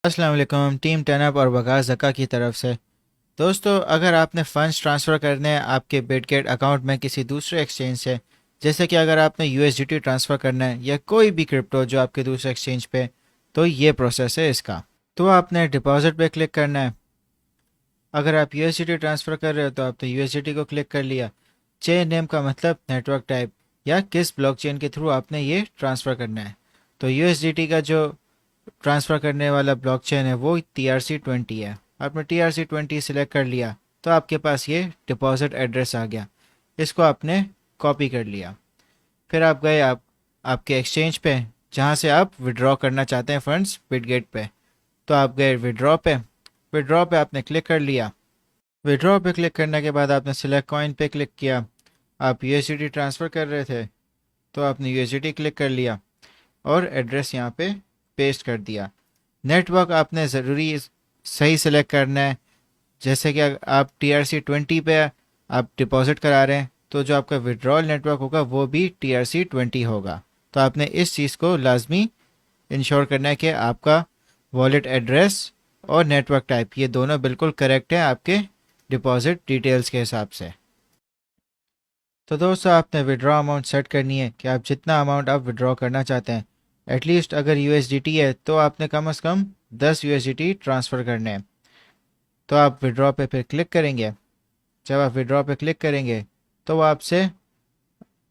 अस्सलाम वालेकुम team Turnup और वकास ज़का की तरफ से। दोस्तों, अगर आपने फ़ंड्स ट्रांसफ़र करने हैं आपके बिटगेट अकाउंट में किसी दूसरे एक्सचेंज से, जैसे कि अगर आपने यूएसडीटी ट्रांसफ़र करना है या कोई भी क्रिप्टो जो आपके दूसरे एक्सचेंज पे, तो ये प्रोसेस है इसका। तो आपने डिपॉजिट पे क्लिक करना है। अगर आप यूएसडीटी ट्रांसफ़र कर रहे हो तो आपने यूएसडीटी को क्लिक कर लिया। चेन नेम का मतलब नेटवर्क टाइप या किस ब्लॉकचेन के थ्रू आपने ये ट्रांसफ़र करना है। तो यूएसडीटी का जो ट्रांसफ़र करने वाला ब्लॉकचेन है वो TRC20 है। आपने TRC20 सिलेक्ट कर लिया तो आपके पास ये डिपॉजिट एड्रेस आ गया। इसको आपने कॉपी कर लिया। फिर आप गए आपके एक्सचेंज पे जहाँ से आप विड्रॉ करना चाहते हैं फ़ंड्स बिटगेट पे। तो आप गए विड्रॉ पे आपने क्लिक कर लिया। विड्रॉ पे क्लिक करने के बाद आपने सिलेक्ट कॉइन पे क्लिक किया। आप यूएसडीटी ट्रांसफ़र कर रहे थे तो आपने यूएसडीटी क्लिक कर लिया और एड्रेस यहाँ पे पेस्ट कर दिया। नेटवर्क आपने ज़रूरी सही सेलेक्ट करना है। जैसे कि अगर आप TRC20 पे आप डिपॉजिट करा रहे हैं तो जो आपका विड्रॉल नेटवर्क होगा वो भी TRC20 होगा। तो आपने इस चीज़ को लाजमी इंश्योर करना है कि आपका वॉलेट एड्रेस और नेटवर्क टाइप ये दोनों बिल्कुल करेक्ट है आपके डिपॉजिट डिटेल्स के हिसाब से। तो दोस्तों, आपने विड्रॉ अमाउंट सेट करनी है कि आप जितना अमाउंट आप विड्रॉ करना चाहते हैं। एटलीस्ट अगर यूएसडीटी है तो आपने कम से कम 10 यूएसडीटी ट्रांसफ़र करने हैं। तो आप विड्रॉ पे फिर क्लिक करेंगे। जब आप विड्रॉ पे क्लिक करेंगे तो वो आपसे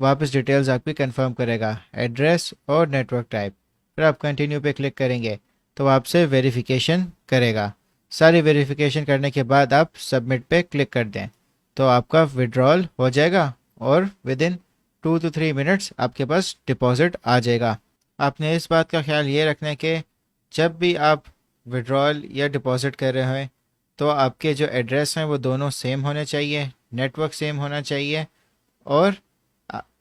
वापस डिटेल्स आपकी कंफर्म करेगा, एड्रेस और नेटवर्क टाइप। फिर आप कंटिन्यू पे क्लिक करेंगे तो वो आपसे वेरिफिकेशन करेगा। सारी वेरिफिकेशन करने के बाद आप सबमिट पे क्लिक कर दें तो आपका विड्रॉल हो जाएगा और विद इन 2 to 3 मिनट्स आपके पास डिपॉजिट आ जाएगा। आपने इस बात का ख्याल ये रखना है कि जब भी आप विड्रॉल या डिपॉजिट कर रहे हैं तो आपके जो एड्रेस हैं वो दोनों सेम होने चाहिए, नेटवर्क सेम होना चाहिए। और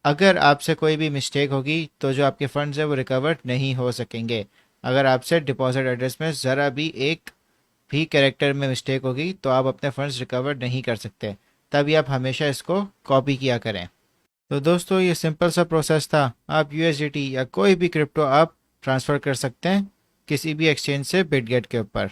अगर आपसे कोई भी मिस्टेक होगी तो जो आपके फंड्स हैं वो रिकवर नहीं हो सकेंगे। अगर आपसे डिपॉजिट एड्रेस में ज़रा भी एक भी कैरेक्टर में मिस्टेक होगी तो आप अपने फंड्स रिकवर नहीं कर सकते। तभी आप हमेशा इसको कॉपी किया करें। तो दोस्तों, ये सिंपल सा प्रोसेस था। आप यूएसडीटी या कोई भी क्रिप्टो आप ट्रांसफ़र कर सकते हैं किसी भी एक्सचेंज से बिटगेट के ऊपर।